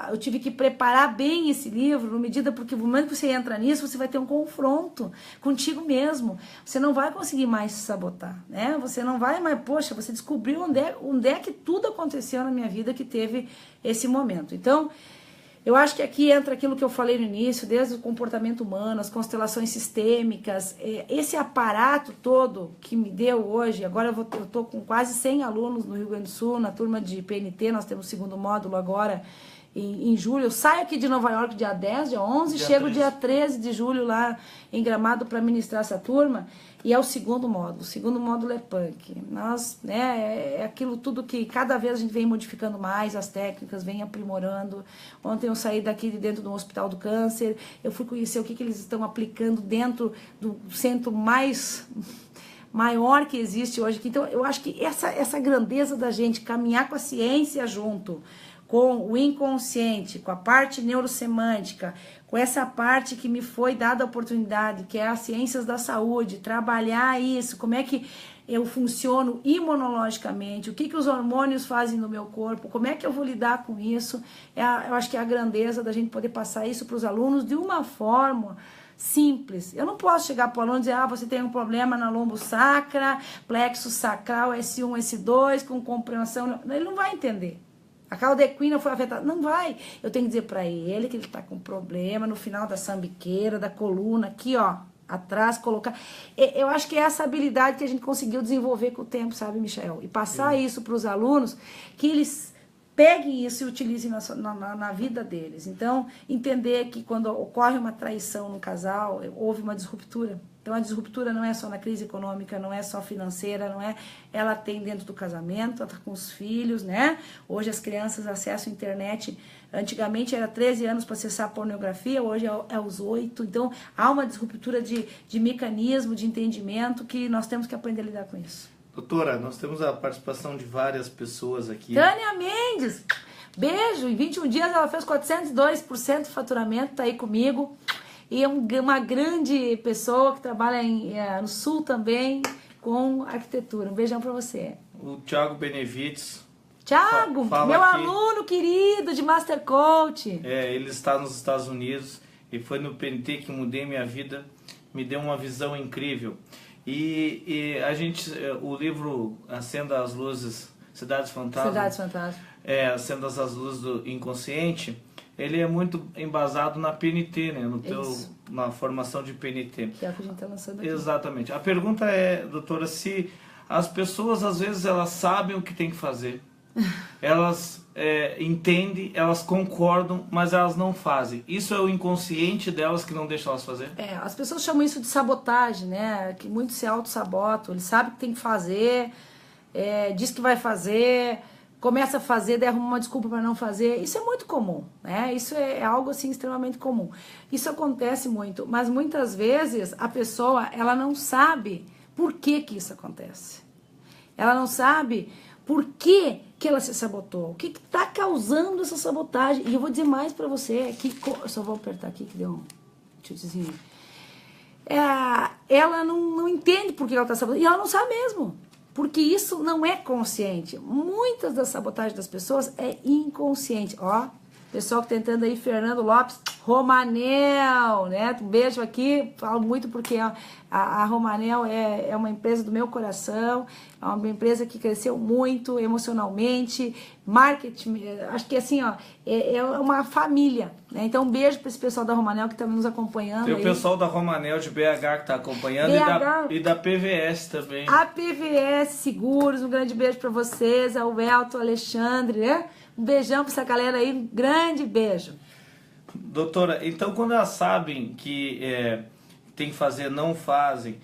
eu tive que preparar bem esse livro, no medida porque no momento que você entra nisso, você vai ter um confronto contigo mesmo. Você não vai conseguir mais se sabotar, né? Você não vai mais, poxa, você descobriu onde é que tudo aconteceu na minha vida que teve esse momento. Então, eu acho que aqui entra aquilo que eu falei no início, desde o comportamento humano, as constelações sistêmicas, esse aparato todo que me deu hoje. Agora eu estou com quase 100 alunos no Rio Grande do Sul, na turma de PNT, nós temos o segundo módulo agora, em julho. Eu saio aqui de Nova York dia 10, dia 11, chego 13. Dia 13 de julho lá em Gramado para ministrar essa turma, e é o segundo módulo. O segundo módulo é punk. Nós, né, é aquilo tudo que cada vez a gente vem modificando mais, as técnicas, vem aprimorando. Ontem eu saí daqui de dentro do Hospital do Câncer, eu fui conhecer o que eles estão aplicando dentro do centro maior que existe hoje. Então, eu acho que essa grandeza da gente caminhar com a ciência junto, com o inconsciente, com a parte neurosemântica, com essa parte que me foi dada a oportunidade, que é as ciências da saúde, trabalhar isso, como é que eu funciono imunologicamente, o que os hormônios fazem no meu corpo, como é que eu vou lidar com isso, eu acho que é a grandeza da gente poder passar isso para os alunos de uma forma simples. Eu não posso chegar para o aluno e dizer, você tem um problema na lombo-sacra, plexo sacral, S1, S2, com compreensão, ele não vai entender. A cauda equina foi afetada. Não vai. Eu tenho que dizer para ele que ele está com problema no final da sambiqueira, da coluna, aqui, ó, atrás, colocar. Eu acho que é essa habilidade que a gente conseguiu desenvolver com o tempo, sabe, Michel? E passar isso para os alunos, que eles peguem isso e utilizem na vida deles. Então, entender que quando ocorre uma traição no casal, houve uma disruptura. Então, a disruptura não é só na crise econômica, não é só financeira, não é... Ela tem dentro do casamento, ela tá com os filhos, né? Hoje as crianças acessam a internet. Antigamente era 13 anos para acessar a pornografia, hoje é aos 8. Então, há uma disruptura de mecanismo, de entendimento, que nós temos que aprender a lidar com isso. Doutora, nós temos a participação de várias pessoas aqui. Tânia Mendes, beijo. Em 21 dias ela fez 402% de faturamento, tá aí comigo. E é uma grande pessoa que trabalha no Sul também com arquitetura. Um beijão pra você. O Thiago Benevides. Thiago, meu aqui. Aluno querido de Master Coach. Ele está nos Estados Unidos e foi no PNT que mudei minha vida. Me deu uma visão incrível. E o livro Acenda as Luzes, Cidades Fantasmas. Cidades Fantasmas. Acenda as Luzes do Inconsciente. Ele é muito embasado na PNT, né? Na formação de PNT. Que é o que a gente está lançando aqui. Exatamente. A pergunta é, doutora, se as pessoas, às vezes, elas sabem o que tem que fazer, elas entendem, elas concordam, mas elas não fazem. Isso é o inconsciente delas que não deixa elas fazer? As pessoas chamam isso de sabotagem, né? Que muitos se auto-sabotam. Eles sabem o que tem que fazer, diz que vai fazer... Começa a fazer, daí arruma uma desculpa para não fazer. Isso é muito comum, né? Isso é algo assim extremamente comum. Isso acontece muito, mas muitas vezes a pessoa, ela não sabe por que isso acontece. Ela não sabe por que ela se sabotou, o que está causando essa sabotagem. E eu vou dizer mais para você, eu só vou apertar aqui que deu um chutezinho. Ela não entende por que ela está sabotando, e ela não sabe mesmo. Porque isso não é consciente. Muitas das sabotagens das pessoas é inconsciente. Ó, pessoal que tá tentando aí, Fernando Lopes, Romanel, né? Um beijo aqui, falo muito porque a Romanel é uma empresa do meu coração, é uma empresa que cresceu muito emocionalmente, marketing, acho que assim, ó, é uma família, né? Então um beijo para esse pessoal da Romanel que está nos acompanhando. Tem o pessoal da Romanel de BH que está acompanhando e da PVS também. A PVS Seguros, um grande beijo para vocês, ao Elton, Alexandre, né? Um beijão para essa galera aí, um grande beijo. Doutora, então quando elas sabem que tem que fazer, não fazem...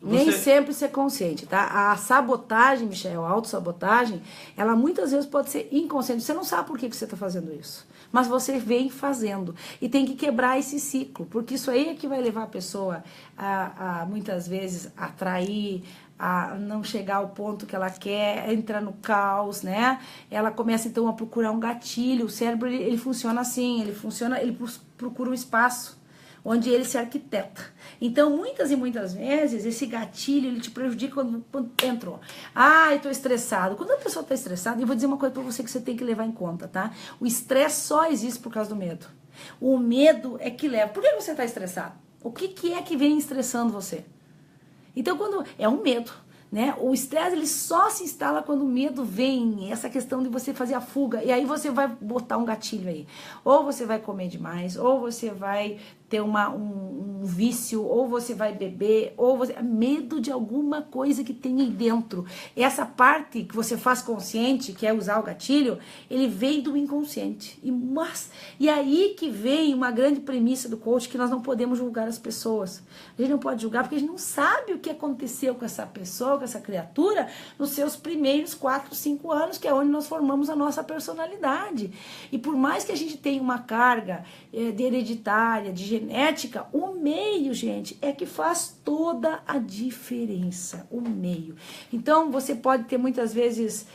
Nem sempre ser consciente, tá? A sabotagem, Michel, a autossabotagem, ela muitas vezes pode ser inconsciente. Você não sabe por que você está fazendo isso. mas você vem fazendo. E tem que quebrar esse ciclo, porque isso aí é que vai levar a pessoa a muitas vezes, atrair, a não chegar ao ponto que ela quer, entra no caos, né? Ela começa então a procurar um gatilho. O cérebro, ele funciona assim, ele procura um espaço onde ele se arquiteta. Então, muitas e muitas vezes, esse gatilho, ele te prejudica quando entrou. Ah, eu tô estressado. Quando a pessoa tá estressada, eu vou dizer uma coisa pra você que você tem que levar em conta, tá? O estresse só existe por causa do medo. O medo é que leva. Por que você tá estressado? O que é que vem estressando você? Então, quando é um medo, né? O estresse, ele só se instala quando o medo vem, essa questão de você fazer a fuga, e aí você vai botar um gatilho aí. Ou você vai comer demais, ou você vai ter um vício, ou você vai beber, ou você... medo de alguma coisa que tem aí dentro. Essa parte que você faz consciente, que é usar o gatilho, ele vem do inconsciente. E aí que vem uma grande premissa do coach, que nós não podemos julgar as pessoas. A gente não pode julgar porque a gente não sabe o que aconteceu com essa pessoa, com essa criatura, nos seus primeiros 4, 5 anos, que é onde nós formamos a nossa personalidade. E por mais que a gente tenha uma carga de hereditária, de genética, o meio, gente, é que faz toda a diferença, o meio. Então, você pode ter muitas vezes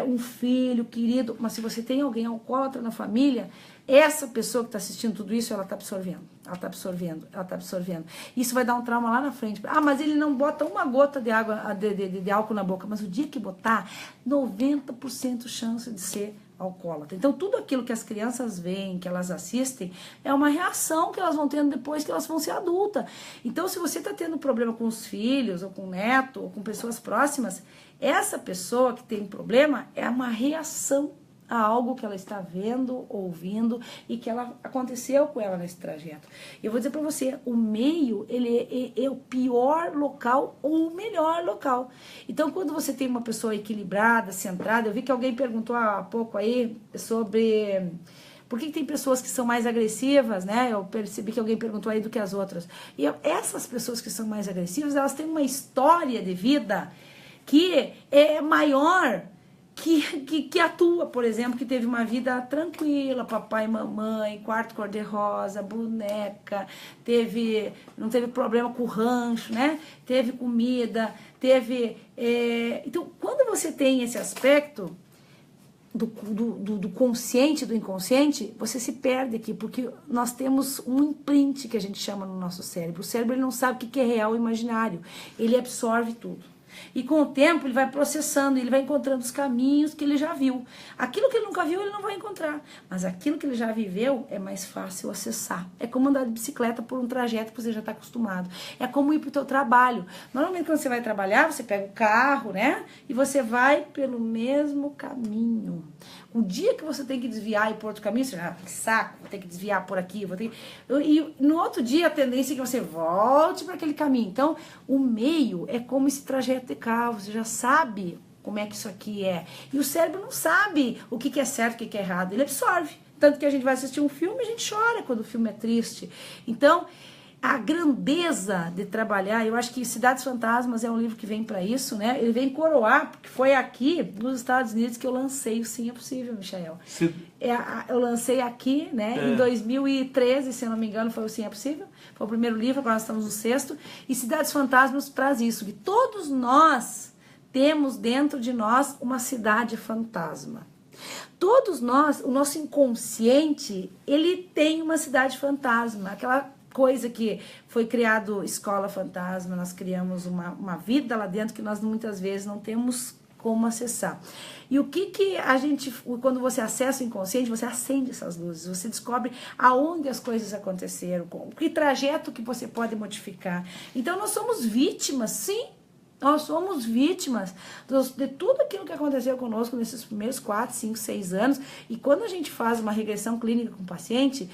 um filho querido, mas se você tem alguém alcoólatra na família, essa pessoa que está assistindo tudo isso, ela está absorvendo, ela está absorvendo, ela está absorvendo. Isso vai dar um trauma lá na frente. Ah, mas ele não bota uma gota de água, de álcool na boca, mas o dia que botar, 90% chance de ser alcoólatra. Então, tudo aquilo que as crianças veem, que elas assistem, é uma reação que elas vão tendo depois que elas vão ser adultas. Então, se você está tendo problema com os filhos, ou com o neto, ou com pessoas próximas, essa pessoa que tem problema é uma reação a algo que ela está vendo, ouvindo e que aconteceu com ela nesse trajeto. Eu vou dizer para você, o meio, ele é o pior local ou o melhor local. Então, quando você tem uma pessoa equilibrada, centrada, eu vi que alguém perguntou há pouco aí sobre por que tem pessoas que são mais agressivas, né? Eu percebi que alguém perguntou aí do que as outras. E essas pessoas que são mais agressivas, elas têm uma história de vida que é maior que atua, por exemplo, que teve uma vida tranquila, papai e mamãe, quarto cor-de-rosa, boneca, não teve problema com o rancho, né? Teve comida, Então, quando você tem esse aspecto do consciente e do inconsciente, você se perde aqui, porque nós temos um imprint que a gente chama no nosso cérebro. O cérebro, ele não sabe o que é real ou imaginário, ele absorve tudo. E com o tempo ele vai processando, ele vai encontrando os caminhos que ele já viu. Aquilo que ele nunca viu, ele não vai encontrar. Mas aquilo que ele já viveu é mais fácil acessar. É como andar de bicicleta por um trajeto que você já está acostumado. É como ir para o teu trabalho. Normalmente quando você vai trabalhar, você pega o carro, né? E você vai pelo mesmo caminho. O dia que você tem que desviar e ir por outro caminho, você já, que saco, vou ter que desviar por aqui, E no outro dia a tendência é que você volte para aquele caminho. Então, o meio é como esse trajeto de carro, você já sabe como é que isso aqui é. E o cérebro não sabe o que é certo, o que é errado, ele absorve. Tanto que a gente vai assistir um filme e a gente chora quando o filme é triste. Então, a grandeza de trabalhar, eu acho que Cidades Fantasmas é um livro que vem para isso, né? Ele vem coroar, porque foi aqui nos Estados Unidos que eu lancei o Sim é Possível, Michael. Eu lancei aqui, né? Em 2013, se eu não me engano, foi o Sim é Possível. Foi o primeiro livro, agora nós estamos no 6º. E Cidades Fantasmas traz isso, que todos nós temos dentro de nós uma cidade fantasma. Todos nós, o nosso inconsciente, ele tem uma cidade fantasma, aquela coisa que foi criado escola fantasma, nós criamos uma vida lá dentro que nós muitas vezes não temos como acessar. E o que a gente, quando você acessa o inconsciente, você acende essas luzes, você descobre aonde as coisas aconteceram, que trajeto que você pode modificar. Então nós somos vítimas, sim, nós somos vítimas de tudo aquilo que aconteceu conosco nesses primeiros 4, 5, 6 anos. E quando a gente faz uma regressão clínica com o paciente,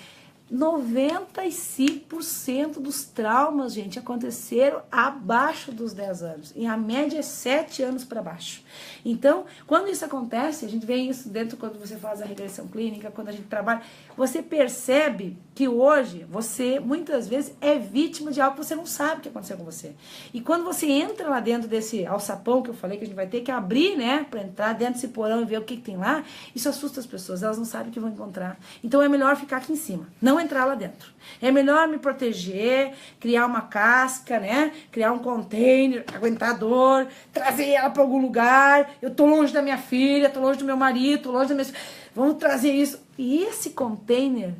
95% dos traumas, gente, aconteceram abaixo dos 10 anos. E a média é 7 anos para baixo. Então, quando isso acontece, a gente vê isso dentro quando você faz a regressão clínica, quando a gente trabalha, você percebe que hoje você, muitas vezes, é vítima de algo que você não sabe o que aconteceu com você. E quando você entra lá dentro desse alçapão que eu falei que a gente vai ter que abrir, né, para entrar dentro desse porão e ver o que tem lá, isso assusta as pessoas, elas não sabem o que vão encontrar. Então, é melhor ficar aqui em cima, não entrar lá dentro. É melhor me proteger, criar uma casca, né? Criar um container, aguentar a dor, trazer ela para algum lugar. Eu tô longe da minha filha, tô longe do meu marido, tô longe da minha... Vamos trazer isso. E esse container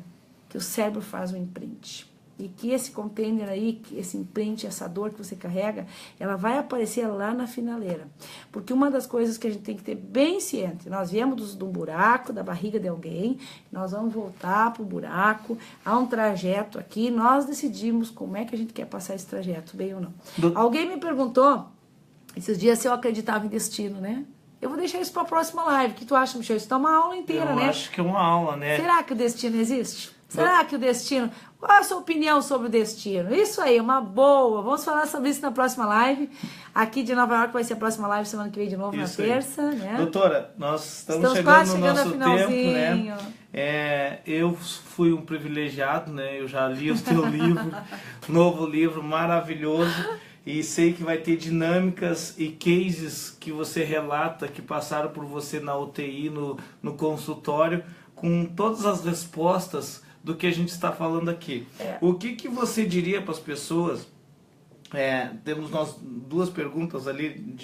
que o cérebro faz um imprint. E que esse container aí, esse imprint, essa dor que você carrega, ela vai aparecer lá na finaleira. Porque uma das coisas que a gente tem que ter bem ciente, nós viemos de um buraco, da barriga de alguém, nós vamos voltar pro buraco, há um trajeto aqui, nós decidimos como é que a gente quer passar esse trajeto, bem ou não. Alguém me perguntou, esses dias, se eu acreditava em destino, né? Eu vou deixar isso para a próxima live. O que tu acha, Michel? Isso tá uma aula inteira, né? Eu acho que é uma aula, né? Será que o destino existe? Será que o destino... Qual a sua opinião sobre o destino? Isso aí, uma boa. Vamos falar sobre isso na próxima live. Aqui de Nova York vai ser a próxima live semana que vem de novo, isso na terça. Né? Doutora, nós estamos chegando no nosso tempo, né? Eu fui um privilegiado, né? Eu já li o teu livro, novo livro maravilhoso. E sei que vai ter dinâmicas e cases que você relata que passaram por você na UTI, no consultório, com todas as respostas do que a gente está falando aqui. O que você diria para as pessoas? Temos nós duas perguntas ali,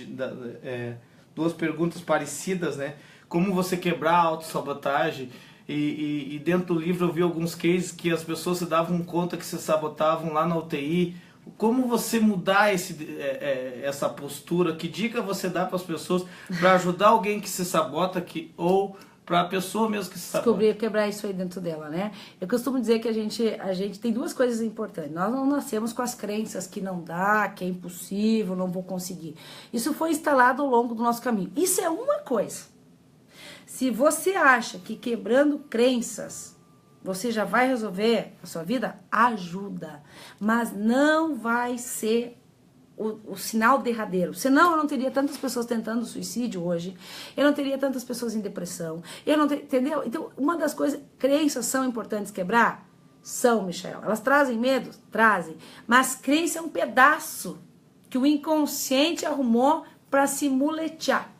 duas perguntas parecidas, né? Como você quebrar a autossabotagem? E dentro do livro eu vi alguns cases que as pessoas se davam conta que se sabotavam lá na UTI. Como você mudar essa postura? Que dica você dá para as pessoas para ajudar alguém que se sabota ou para a pessoa mesmo que se sabota? Descobrir, quebrar isso aí dentro dela, né? Eu costumo dizer que a gente tem duas coisas importantes. Nós não nascemos com as crenças que não dá, que é impossível, não vou conseguir. Isso foi instalado ao longo do nosso caminho. Isso é uma coisa. Se você acha que quebrando crenças você já vai resolver a sua vida, ajuda. Mas não vai ser o sinal derradeiro. Senão eu não teria tantas pessoas tentando suicídio hoje. Eu não teria tantas pessoas em depressão. Eu não entendeu? Então, uma das coisas, crenças são importantes quebrar? São, Michel. Elas trazem medo? Trazem. Mas crença é um pedaço que o inconsciente arrumou para se muletear.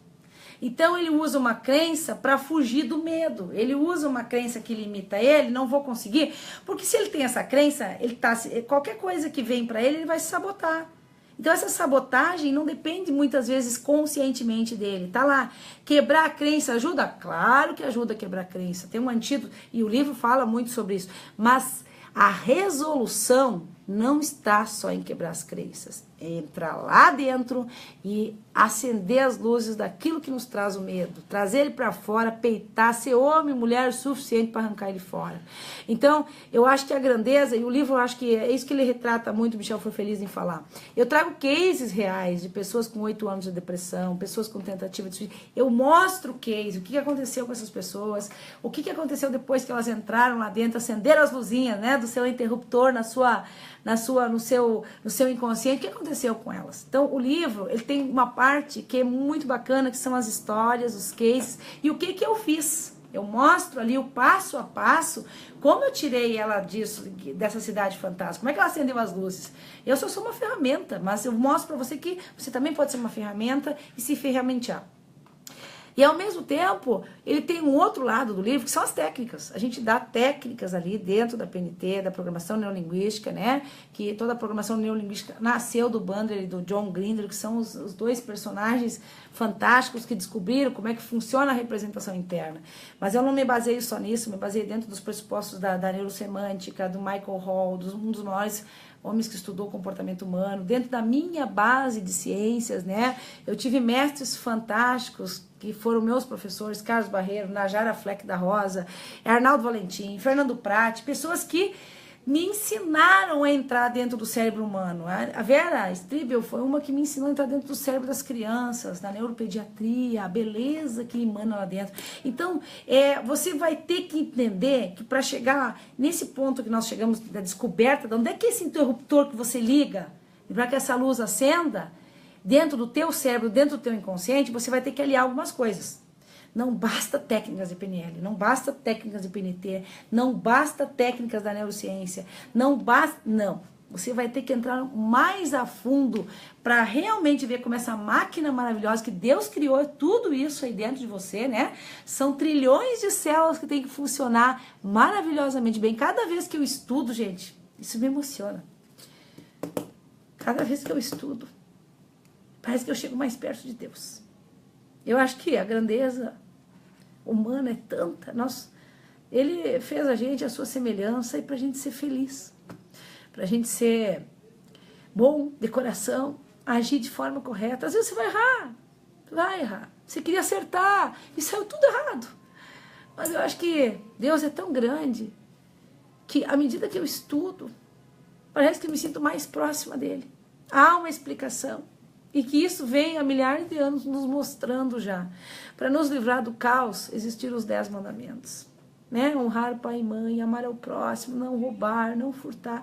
Então ele usa uma crença para fugir do medo. Ele usa uma crença que limita ele, não vou conseguir, porque se ele tem essa crença, qualquer coisa que vem para ele vai se sabotar. Então essa sabotagem não depende muitas vezes conscientemente dele. Tá lá, quebrar a crença ajuda? Claro que ajuda a quebrar a crença. Tem um antídoto e o livro fala muito sobre isso. Mas a resolução não está só em quebrar as crenças. É entrar lá dentro e acender as luzes daquilo que nos traz o medo. Trazer ele para fora, peitar, ser homem e mulher o suficiente para arrancar ele fora. Então, eu acho que a grandeza, e o livro eu acho que é isso que ele retrata muito, o Michel foi feliz em falar. Eu trago cases reais de pessoas com 8 anos de depressão, pessoas com tentativa de suicídio. Eu mostro o case, o que aconteceu com essas pessoas, o que aconteceu depois que elas entraram lá dentro, acenderam as luzinhas, né, do seu interruptor no seu inconsciente, o que aconteceu com elas? Então, o livro, ele tem uma parte que é muito bacana, que são as histórias, os cases, e o que eu fiz. Eu mostro ali o passo a passo, como eu tirei ela dessa cidade fantástica, como é que ela acendeu as luzes. Eu só sou uma ferramenta, mas eu mostro para você que você também pode ser uma ferramenta e se ferramentear. E ao mesmo tempo, ele tem um outro lado do livro, que são as técnicas. A gente dá técnicas ali dentro da PNT, da programação neurolinguística, né? Que toda a programação neurolinguística nasceu do Bandler e do John Grinder, que são os dois personagens fantásticos que descobriram como é que funciona a representação interna. Mas eu não me baseio só nisso, me baseei dentro dos pressupostos da neurosemântica, do Michael Hall, um dos maiores homens que estudou comportamento humano, dentro da minha base de ciências, né? Eu tive mestres fantásticos que foram meus professores, Carlos Barreiro, Najara Fleck da Rosa, Arnaldo Valentim, Fernando Prati, pessoas que me ensinaram a entrar dentro do cérebro humano. A Vera Stribel foi uma que me ensinou a entrar dentro do cérebro das crianças, na neuropediatria, a beleza que emana lá dentro. Então, você vai ter que entender que para chegar nesse ponto que nós chegamos da descoberta, de onde é que esse interruptor que você liga, para que essa luz acenda, dentro do teu cérebro, dentro do teu inconsciente, você vai ter que aliar algumas coisas. Não basta técnicas de PNL, não basta técnicas de PNT, não basta técnicas da neurociência, não. Você vai ter que entrar mais a fundo para realmente ver como essa máquina maravilhosa que Deus criou, tudo isso aí dentro de você, né? São trilhões de células que tem que funcionar maravilhosamente bem. Cada vez que eu estudo, gente, isso me emociona. Cada vez que eu estudo, parece que eu chego mais perto de Deus. Eu acho que a grandeza humana é tanta. Ele fez a gente a sua semelhança e para a gente ser feliz, para a gente ser bom de coração, agir de forma correta. Às vezes você vai errar. Você queria acertar e saiu tudo errado. Mas eu acho que Deus é tão grande que à medida que eu estudo, parece que eu me sinto mais próxima dele. Há uma explicação. E que isso vem há milhares de anos nos mostrando já. Para nos livrar do caos, existiram os 10 mandamentos. Né? Honrar pai e mãe, amar ao próximo, não roubar, não furtar.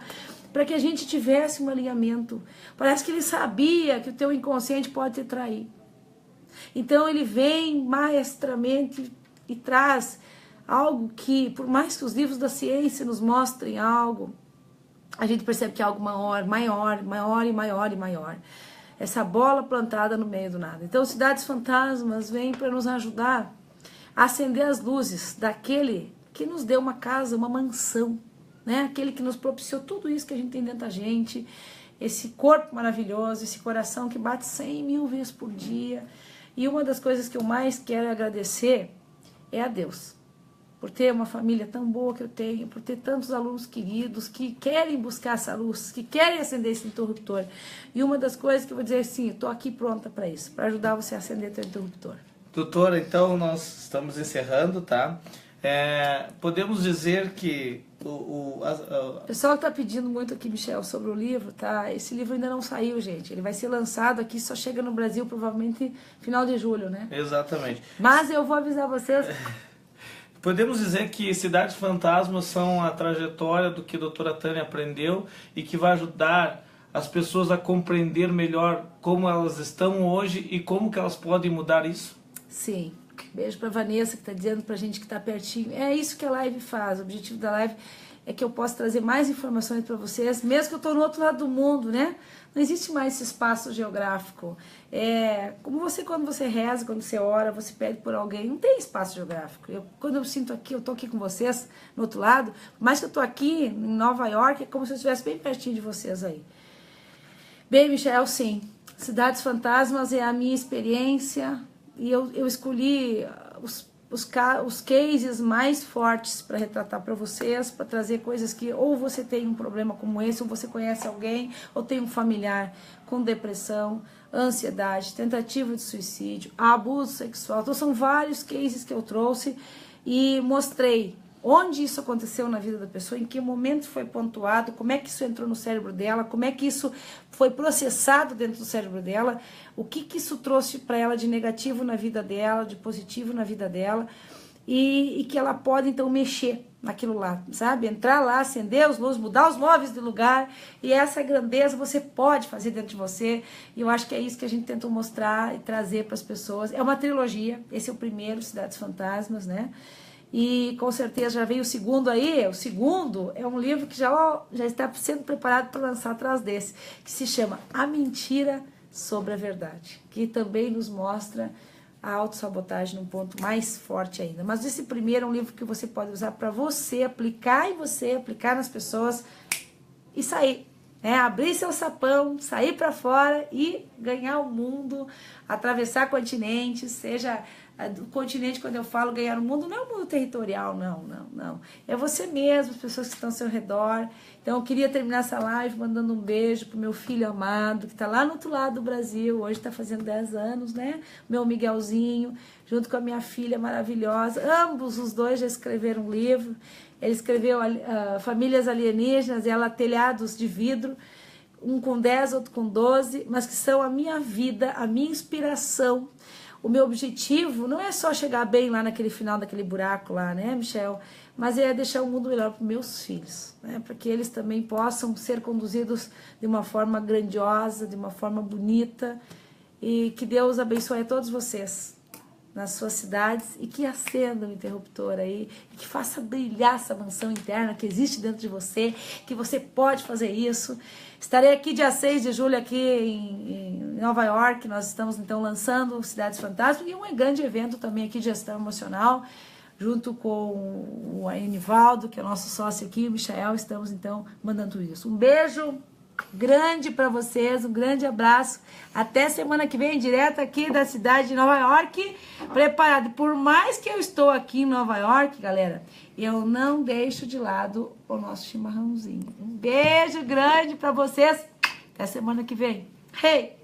Para que a gente tivesse um alinhamento. Parece que ele sabia que o teu inconsciente pode te trair. Então ele vem maestramente e traz algo que, por mais que os livros da ciência nos mostrem algo, a gente percebe que é algo maior. Essa bola plantada no meio do nada. Então, Cidades Fantasmas vêm para nos ajudar a acender as luzes daquele que nos deu uma casa, uma mansão, né? Aquele que nos propiciou tudo isso que a gente tem dentro da gente, esse corpo maravilhoso, esse coração que bate 100.000 vezes por dia. E uma das coisas que eu mais quero agradecer é a Deus, por ter uma família tão boa que eu tenho, por ter tantos alunos queridos que querem buscar essa luz, que querem acender esse interruptor. E uma das coisas que eu vou dizer assim, estou aqui pronta para isso, para ajudar você a acender seu interruptor. Doutora, então nós estamos encerrando, tá? Podemos dizer que o pessoal está pedindo muito aqui, Michel, sobre o livro, tá? Esse livro ainda não saiu, gente. Ele vai ser lançado aqui, só chega no Brasil provavelmente final de julho, né? Exatamente. Mas eu vou avisar vocês. Podemos dizer que Cidades Fantasmas são a trajetória do que a doutora Tânia aprendeu e que vai ajudar as pessoas a compreender melhor como elas estão hoje e como que elas podem mudar isso? Sim. Beijo para Vanessa, que está dizendo para a gente que está pertinho. É isso que a live faz. O objetivo da live é que eu possa trazer mais informações para vocês, mesmo que eu estou no outro lado do mundo, né? Não existe mais esse espaço geográfico. Como quando você reza, quando você ora, você pede por alguém, não tem espaço geográfico. Quando eu sinto aqui, eu estou aqui com vocês, no outro lado, mas que eu estou aqui em Nova York, é como se eu estivesse bem pertinho de vocês aí. Bem, Michel, sim. Cidades Fantasmas é a minha experiência e eu escolhi os cases mais fortes para retratar para vocês, para trazer coisas que ou você tem um problema como esse, ou você conhece alguém, ou tem um familiar com depressão, ansiedade, tentativa de suicídio, abuso sexual. Então são vários cases que eu trouxe e mostrei onde isso aconteceu na vida da pessoa, em que momento foi pontuado, como é que isso entrou no cérebro dela, como é que isso foi processado dentro do cérebro dela, o que isso trouxe para ela de negativo na vida dela, de positivo na vida dela, e que ela pode então mexer naquilo lá, sabe? Entrar lá, acender as luzes, mudar os móveis de lugar, e essa grandeza você pode fazer dentro de você, e eu acho que é isso que a gente tentou mostrar e trazer para as pessoas. É uma trilogia, esse é o primeiro, Cidades Fantasmas, né? E com certeza já veio o segundo aí. O segundo é um livro que já está sendo preparado para lançar atrás desse, que se chama A Mentira sobre a Verdade, que também nos mostra a autossabotagem num ponto mais forte ainda. Mas esse primeiro é um livro que você pode usar para você aplicar nas pessoas e sair. Abrir seu sapão, sair para fora e ganhar o mundo, atravessar continentes, seja do continente, quando eu falo ganhar o mundo, não é o mundo territorial, não. É você mesmo, as pessoas que estão ao seu redor. Então eu queria terminar essa live mandando um beijo pro meu filho amado, que está lá no outro lado do Brasil, hoje está fazendo 10 anos, né? Meu Miguelzinho, junto com a minha filha maravilhosa. Ambos os dois já escreveram um livro. Ele escreveu Famílias Alienígenas, ela Telhados de Vidro, um com 10, outro com 12, mas que são a minha vida, a minha inspiração. O meu objetivo não é só chegar bem lá naquele final daquele buraco lá, né, Michel? Mas é deixar o mundo melhor para meus filhos, né? Para que eles também possam ser conduzidos de uma forma grandiosa, de uma forma bonita. E que Deus abençoe a todos vocês nas suas cidades e que acenda o interruptor aí, e que faça brilhar essa mansão interna que existe dentro de você, que você pode fazer isso. Estarei aqui dia 6 de julho aqui em Nova York, nós estamos então lançando Cidades Fantásticas e um grande evento também aqui de gestão emocional, junto com o Enivaldo, que é nosso sócio aqui, o Michael, estamos então mandando isso. Um beijo grande para vocês, um grande abraço. Até semana que vem, direto aqui da cidade de Nova York, preparado. Por mais que eu estou aqui em Nova York, galera, eu não deixo de lado o nosso chimarrãozinho. Um beijo grande para vocês. Até semana que vem. Hey!